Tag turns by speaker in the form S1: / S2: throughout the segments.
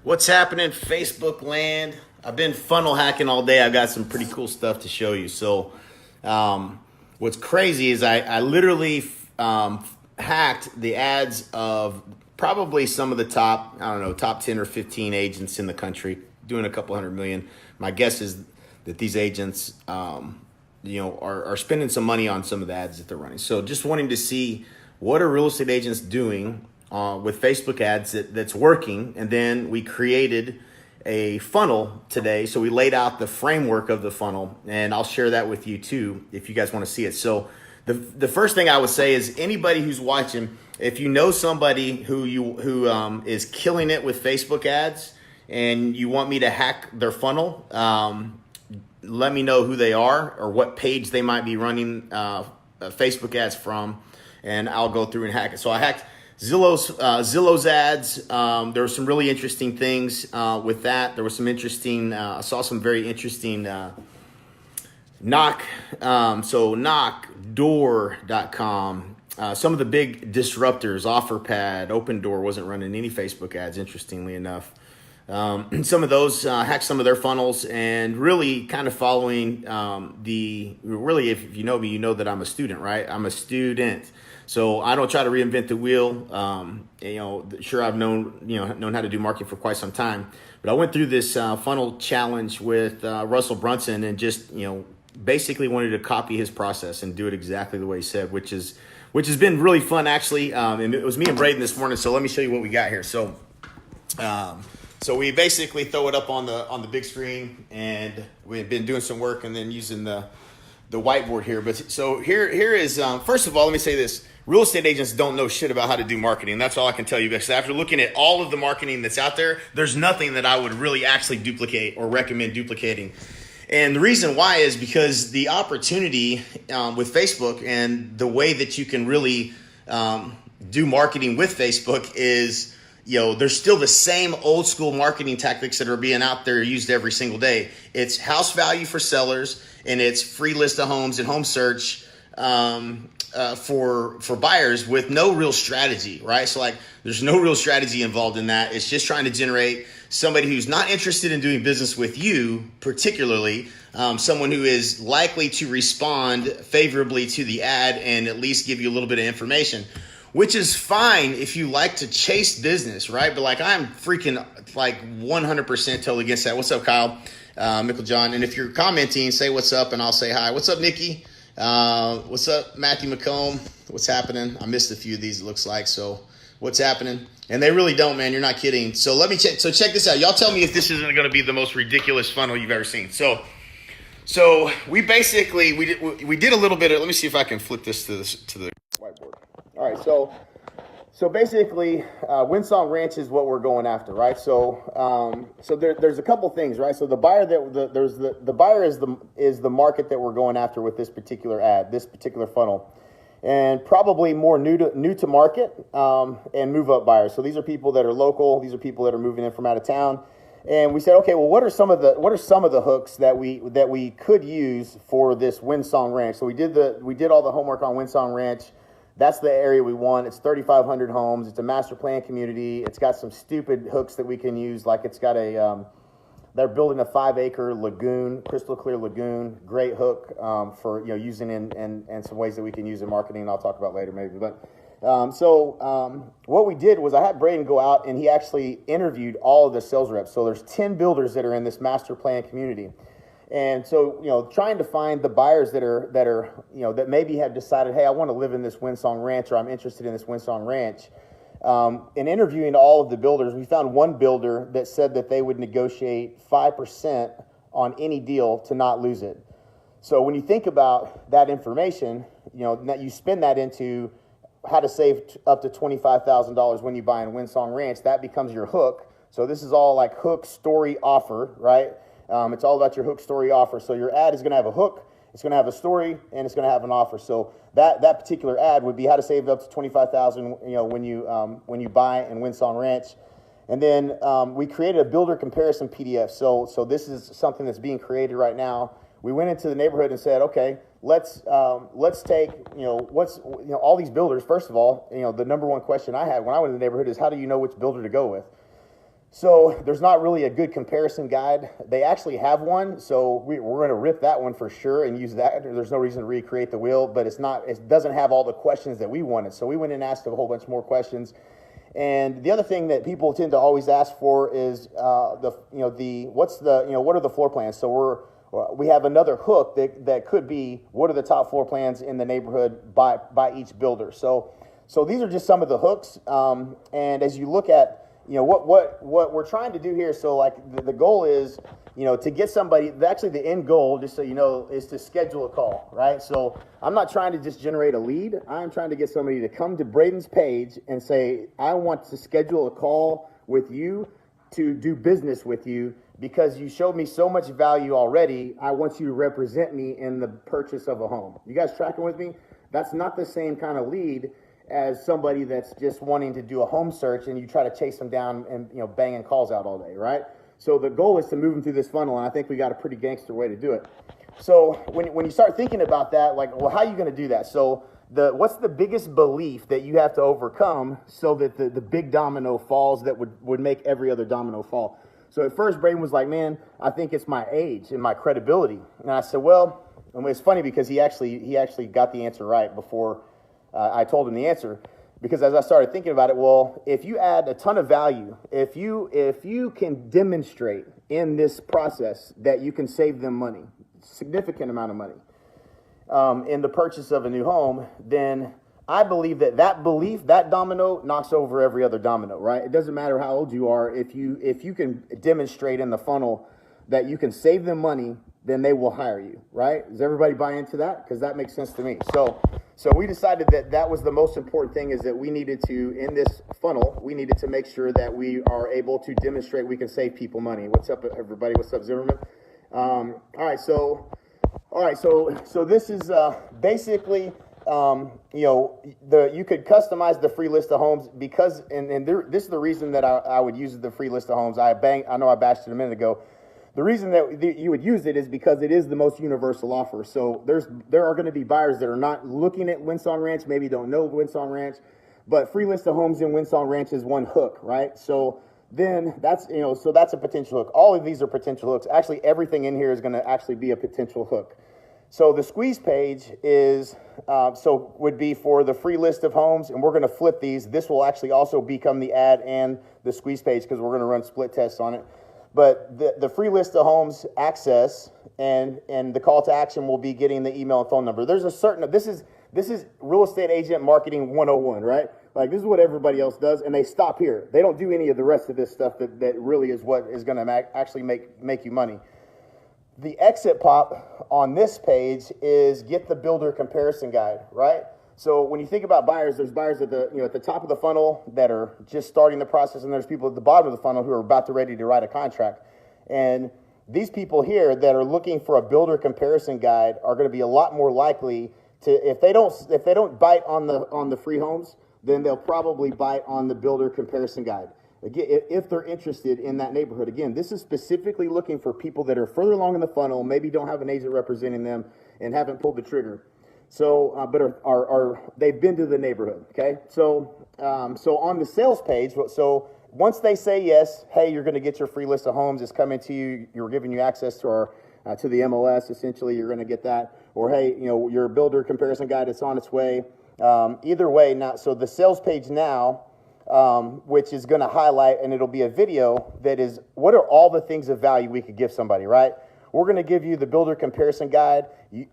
S1: What's happening, Facebook land? I've been funnel hacking all day. I've got some pretty cool stuff to show you. What's crazy is I literally hacked the ads of probably some of the top, I don't know, top 10 or 15 agents in the country, doing a couple hundred million. My guess is that these agents, are spending some money on some of the ads that they're running. So just wanting to see what are real estate agents doing with Facebook ads that's working. And then we created a funnel today. So we laid out the framework of the funnel, and I'll share that with you too if you guys want to see it. So the first thing I would say is anybody who's watching, if you know somebody who is killing it with Facebook ads and you want me to hack their funnel, let me know who they are or what page they might be running Facebook ads from, and I'll go through and hack it. So I hacked Zillow's ads. There were some really interesting things with that. There was some interesting, I saw some very interesting knock. So knockdoor.com. Some of the big disruptors, OfferPad, Opendoor wasn't running any Facebook ads, interestingly enough. Some of those hacked some of their funnels, and really kind of following if you know me, you know that I'm a student, right? I'm a student. So I don't try to reinvent the wheel. Sure, I've known how to do marketing for quite some time, but I went through this funnel challenge with Russell Brunson, and just basically wanted to copy his process and do it exactly the way he said, which has been really fun actually. And it was me and Braden this morning. So let me show you what we got here. So we basically throw it up on the big screen, and we've been doing some work and then using the whiteboard here. But so here is first of all, let me say this. Real estate agents don't know shit about how to do marketing. That's all I can tell you, because after looking at all of the marketing that's out there, there's nothing that I would really actually duplicate or recommend duplicating. And the reason why is because the opportunity with Facebook and the way that you can really do marketing with Facebook is, there's still the same old school marketing tactics that are being out there used every single day. It's house value for sellers, and it's free list of homes and home search for buyers with no real strategy, right? So there's no real strategy involved in that. It's just trying to generate somebody who's not interested in doing business with you, particularly someone who is likely to respond favorably to the ad and at least give you a little bit of information, which is fine if you like to chase business, right? But I'm freaking 100% totally against that. What's up, Kyle? Michael John. And if you're commenting, say what's up and I'll say hi. What's up, Nikki? What's up, Matthew McComb? What's happening? I missed a few of these, it looks like. So what's happening? And they really don't, man. You're not kidding. So let me check. So check this out. Y'all tell me if this isn't going to be the most ridiculous funnel you've ever seen. So we basically, we did a little bit of, let me see if I can flip this to the whiteboard. All right. So basically, Windsong Ranch is what we're going after, right? So there's a couple things, right? So the buyer the buyer is the market that we're going after with this particular ad, this particular funnel, and probably more new to market and move up buyers. So these are people that are local. These are people that are moving in from out of town. And we said, okay, well, what are some of the hooks that we could use for this Windsong Ranch? So we did all the homework on Windsong Ranch. That's the area we want. It's 3,500 homes. It's a master plan community. It's got some stupid hooks that we can use. Like it's got they're building a 5-acre lagoon, crystal clear lagoon. Great hook for using and some ways that we can use in marketing. I'll talk about later maybe. But what we did was I had Braden go out and he actually interviewed all of the sales reps. So there's 10 builders that are in this master plan community. And so, trying to find the buyers that maybe have decided, hey, I want to live in this Windsong Ranch, or I'm interested in this Windsong Ranch. In interviewing all of the builders, we found one builder that said that they would negotiate 5% on any deal to not lose it. So when you think about that information, you spin that into how to save up to $25,000 when you buy in Windsong Ranch. That becomes your hook. So this is all like hook, story, offer, right? It's all about your hook, story, offer. So your ad is going to have a hook, it's going to have a story, and it's going to have an offer. So that particular ad would be how to save up to $25,000, when you buy in Windsong Ranch. And then we created a builder comparison PDF. So this is something that's being created right now. We went into the neighborhood and said, okay, let's take all these builders. First of all, the number one question I had when I went in the neighborhood is, how do you know which builder to go with?
S2: So there's not really a good comparison guide. They actually have one, so we're going to rip that one for sure and use that. There's no reason to recreate the wheel, but it doesn't have all the questions that we wanted. So we went and asked a whole bunch more questions. And the other thing that people tend to always ask for is what are the floor plans? So we have another hook that could be, what are the top floor plans in the neighborhood by each builder? So these are just some of the hooks. And as you look at, what we're trying to do here, so like the goal is, to get somebody, actually the end goal, just so you know, is to schedule a call, right? So I'm not trying to just generate a lead. I'm trying to get somebody to come to Braden's page and say, I want to schedule a call with you to do business with you because you showed me so much value already. I want you to represent me in the purchase of a home. You guys tracking with me? That's not the same kind of lead as somebody that's just wanting to do a home search and you try to chase them down and banging calls out all day, right? So the goal is to move them through this funnel, and I think we got a pretty gangster way to do it. So when you start thinking about that, like, well, how are you going to do that? So what's the biggest belief that you have to overcome so that the big domino falls that would make every other domino fall? So at first, Braden was like, man, I think it's my age and my credibility. And I said, well, and it's funny because he actually got the answer right before I told him the answer, because as I started thinking about it, well, if you add a ton of value, if you can demonstrate in this process that you can save them money, significant amount of money, in the purchase of a new home, then I believe that domino knocks over every other domino, right? It doesn't matter how old you are. If you can demonstrate in the funnel that you can save them money, then they will hire you, right? Does everybody buy into that? Because that makes sense to me. So we decided that was the most important thing, is that we needed to, in this funnel, we needed to make sure that we are able to demonstrate we can save people money. What's up, everybody? What's up, Zimmerman? All right, so this is basically, you could customize the free list of homes because, this is the reason that I would use the free list of homes. I know I bashed it a minute ago. The reason that you would use it is because it is the most universal offer. So there are going to be buyers that are not looking at Windsong Ranch, maybe don't know Windsong Ranch, but free list of homes in Windsong Ranch is one hook, right? So then that's a potential hook. All of these are potential hooks. Actually, everything in here is going to actually be a potential hook. So the squeeze page would be for the free list of homes, and we're going to flip these. This will actually also become the ad and the squeeze page because we're going to run split tests on it. But the free list of homes access and the call to action will be getting the email and phone number. There's this is real estate agent marketing 101, right? Like, this is what everybody else does, and they stop here. They don't do any of the rest of this stuff that really is what is going to actually make you money. The exit pop on this page is get the builder comparison guide, right? So when you think about buyers, there's buyers at the top of the funnel that are just starting the process, and there's people at the bottom of the funnel who are about to ready to write a contract. And these people here that are looking for a builder comparison guide are going to be a lot more likely to, if they don't bite on the free homes, then they'll probably bite on the builder comparison guide. Again, if they're interested in that neighborhood. Again, this is specifically looking for people that are further along in the funnel, maybe don't have an agent representing them and haven't pulled the trigger. So, but they've been to the neighborhood, okay? So on the sales page, so once they say yes, hey, you're going to get your free list of homes, it's coming to you, you're giving you access to to the MLS, essentially, you're going to get that. Or, hey, your builder comparison guide, it's on its way. Either way, now, so the sales page now, which is going to highlight, and it'll be a video that is, what are all the things of value we could give somebody, right? We're going to give you the builder comparison guide,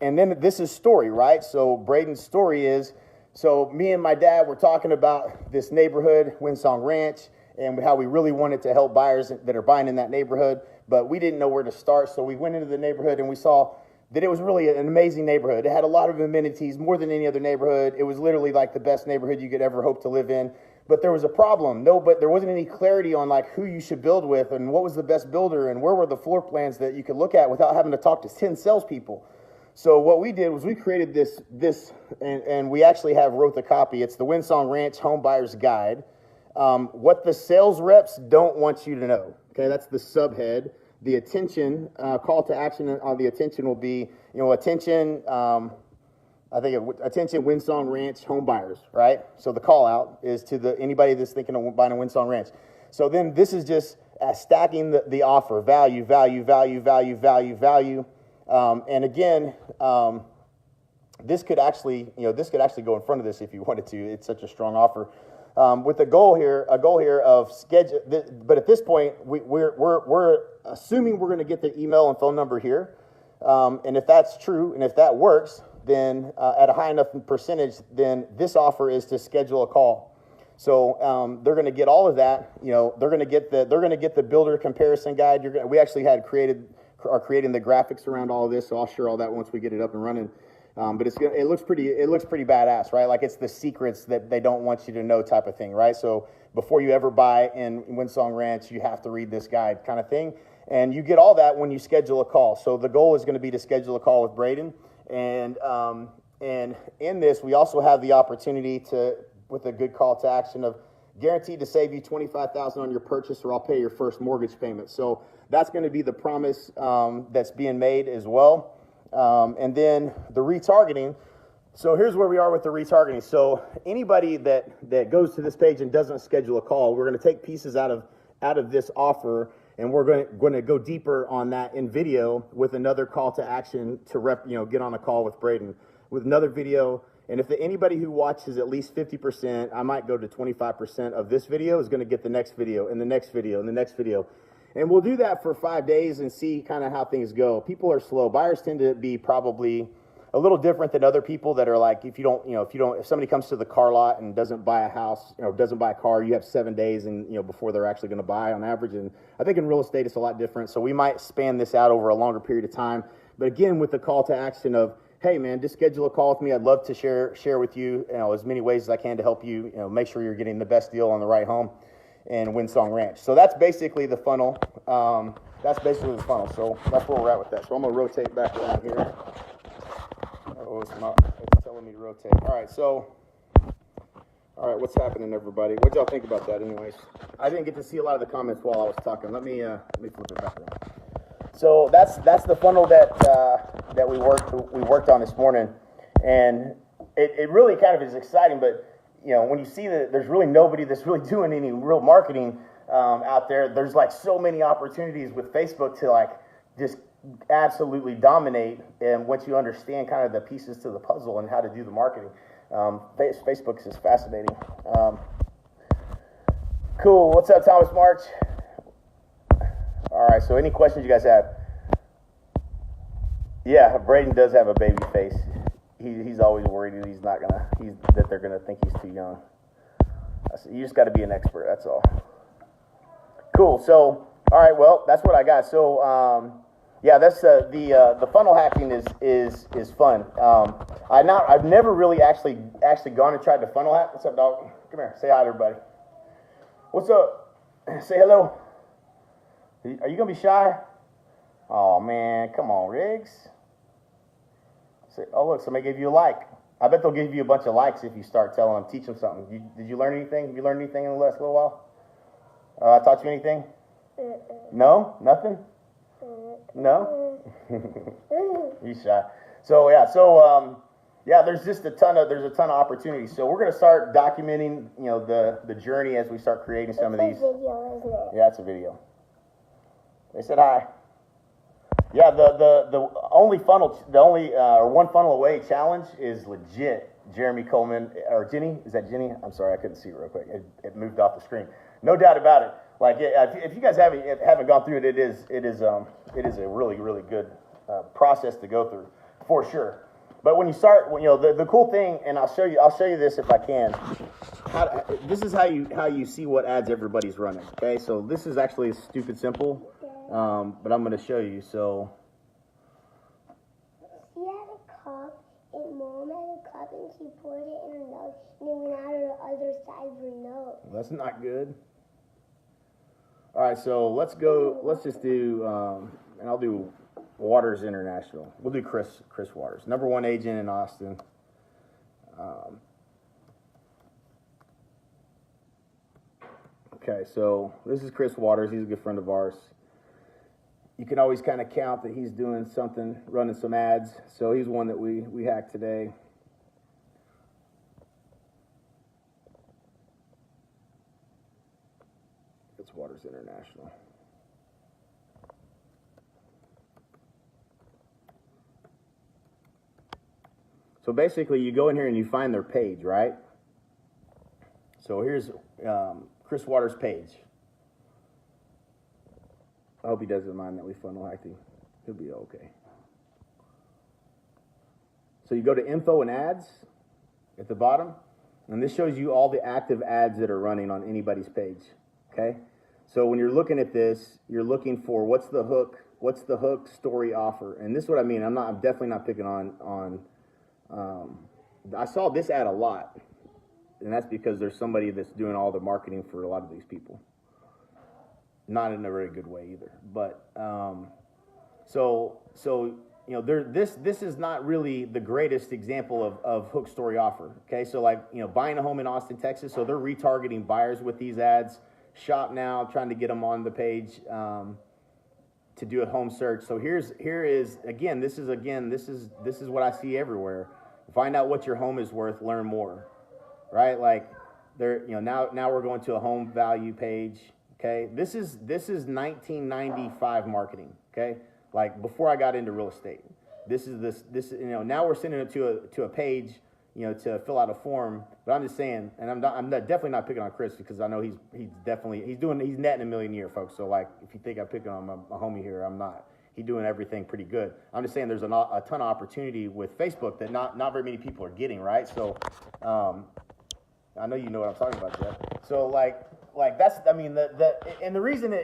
S2: and then this is story, right? So Braden's story is, so me and my dad were talking about this neighborhood, Windsong Ranch, and how we really wanted to help buyers that are buying in that neighborhood, but we didn't know where to start, so we went into the neighborhood and we saw that it was really an amazing neighborhood. It had a lot of amenities, more than any other neighborhood. It was literally like the best neighborhood you could ever hope to live in. But there was a problem. But there wasn't any clarity on like who you should build with and what was the best builder and where were the floor plans that you could look at without having to talk to 10 salespeople. So what we did was we created this and we actually wrote the copy. It's the Windsong Ranch Home Buyer's Guide. What the sales reps don't want you to know. Okay, that's the subhead. The attention, call to action on the attention will be, attention, attention Windsong Ranch home buyers, right? So the call out is to anybody that's thinking of buying a Windsong Ranch. So then this is just stacking the offer, value, value, value, value, value, value. And again, this could actually go in front of this if you wanted to. It's such a strong offer. With a goal here of schedule. But at this point, we're assuming we're going to get the email and phone number here. And if that's true, and if that works, then at a high enough percentage, then this offer is to schedule a call. So they're going to get all of that. They're going to get the builder comparison guide. We actually are creating the graphics around all of this. So I'll share all that once we get it up and running. But it looks pretty badass, right? Like it's the secrets that they don't want you to know type of thing, right? So before you ever buy in Windsong Ranch, you have to read this guide kind of thing. And you get all that when you schedule a call. So the goal is going to be to schedule a call with Braden. And in this, we also have the opportunity with a good call to action of guaranteed to save you $25,000 on your purchase, or I'll pay your first mortgage payment. So that's going to be the promise that's being made as well. And then the retargeting. So here's where we are with the retargeting. So anybody that goes to this page and doesn't schedule a call, we're going to take pieces out of this offer, and we're going to go deeper on that in video with another call to action to get on a call with Braden with another video. And if anybody who watches at least 50%, I might go to 25% of this video is going to get the next video and the next video and the next video. And we'll do that for 5 days and see kind of how things go. People are slow. Buyers tend to be probably a little different than other people that are like, if somebody comes to the car lot and doesn't buy a house, doesn't buy a car, you have 7 days and, before they're actually going to buy on average. And I think in real estate, it's a lot different. So we might span this out over a longer period of time. But again, with the call to action of, hey man, just schedule a call with me. I'd love to share with you, as many ways as I can to help you, make sure you're getting the best deal on the right home in Windsong Ranch. So that's basically the funnel. So that's where we're at with that. So I'm going to rotate back around here. Oh, it's telling me to rotate. All right, what's happening, everybody? What y'all think about that anyways? I didn't get to see a lot of the comments while I was talking. Let me flip it back around. So that's the funnel that we worked on this morning. And it really kind of is exciting, but when you see that there's really nobody that's really doing any real marketing out there, there's like so many opportunities with Facebook to like just absolutely dominate. And once you understand kind of the pieces to the puzzle and how to do the marketing, Facebook is fascinating. Cool. What's up, Thomas March? All right. So any questions you guys have? Yeah, Braden does have a baby face. He's always worried that they're gonna think he's too young. You just got to be an expert. That's all. Cool. So, all right. Well, that's what I got. So, that's the funnel hacking is fun. I've never really actually gone and tried to funnel hack. What's up, dog? Come here. Say hi to everybody. What's up? Say hello. Are you gonna be shy? Oh man, come on, Riggs. Oh, look, somebody gave you a like. I bet they'll give you a bunch of likes if you start telling them, teach them something. Did you learn anything? Have you learned anything in the last little while? I taught you anything? No? Nothing? No? You shy. So, there's just a ton of opportunities. So we're going to start documenting, the journey as we start creating some of these. Video, isn't it? Yeah, it's a video. They said hi. Yeah, the one funnel away challenge is legit. Jeremy Coleman or Jenny, is that Jenny? I'm sorry, I couldn't see it real quick. It moved off the screen. No doubt about it. Like if you guys haven't gone through it, it is a really really good process to go through for sure. But when you start, the cool thing, and I'll show you this if I can. This is how you see what ads everybody's running. Okay, so this is actually stupid simple. But I'm going to show you. So,
S3: she had a cup, and Mom had a cup, and she poured it in her nose, and it went out of the other side of her nose.
S2: That's not good. All right, so let's just do, and I'll do Waters International. We'll do Chris Waters, #1 agent in Austin. Okay, so this is Chris Waters. He's a good friend of ours. You can always kind of count that he's doing something, running some ads. So he's one that we hacked today. It's Waters International. So basically, you go in here and you find their page, right? So here's Chris Waters' page. I hope he doesn't mind that we funnel hacked him. He'll be okay. So you go to info and ads at the bottom, and this shows you all the active ads that are running on anybody's page, okay? So when you're looking at this, you're looking for what's the hook story offer. And this is what I mean. I'm definitely not picking on I saw this ad a lot, and that's because there's somebody that's doing all the marketing for a lot of these people. Not in a very good way either, but so you know, this is not really the greatest example of hook story offer. Okay, so like, you know, buying a home in Austin, Texas, so they're retargeting buyers with these ads. Shop now, trying to get them on the page to do a home search. So here is this is what I see everywhere. Find out what your home is worth, learn more, right? Like there, you know, now we're going to a home value page. Okay, this is 1995 marketing. Okay, like before I got into real estate. This you know, now we're sending it to a page, you know, to fill out a form. But I'm just saying, and I'm definitely not picking on Chris, because I know he's netting $1 million a year, folks. So like, if you think I'm picking on my homie here, I'm not. He's doing everything pretty good. I'm just saying there's a ton of opportunity with Facebook that not very many people are getting, right? So I know you know what I'm talking about, Jeff. So like that's, I mean, and the reason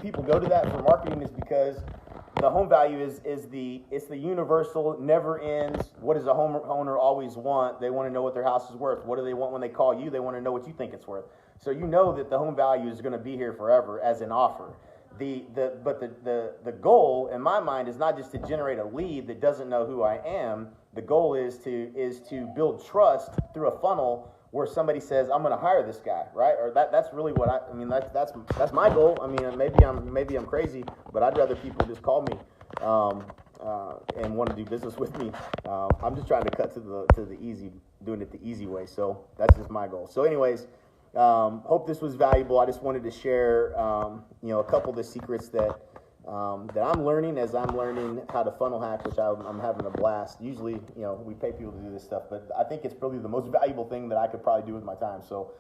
S2: people go to that for marketing is because the home value is the universal, never ends. What does a homeowner always want? They want to know what their house is worth. What do they want when they call you? They want to know what you think it's worth. So you know that the home value is going to be here forever as an offer. But the goal in my mind is not just to generate a lead that doesn't know who I am. The goal is to build trust through a funnel where somebody says, I'm going to hire this guy, right? Or that's really what I mean. That's my goal. I mean, maybe I'm crazy, but I'd rather people just call me and want to do business with me. I'm just trying to cut to the easy, doing it the easy way. So that's just my goal. So anyways, hope this was valuable. I just wanted to share, you know, a couple of the secrets that I'm learning as I'm learning how to funnel hack, which I'm having a blast. Usually, you know, we pay people to do this stuff, but I think it's probably the most valuable thing that I could probably do with my time. So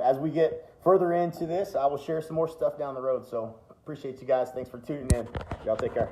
S2: as we get further into this, I will share some more stuff down the road. So appreciate you guys. Thanks for tuning in. Y'all take care.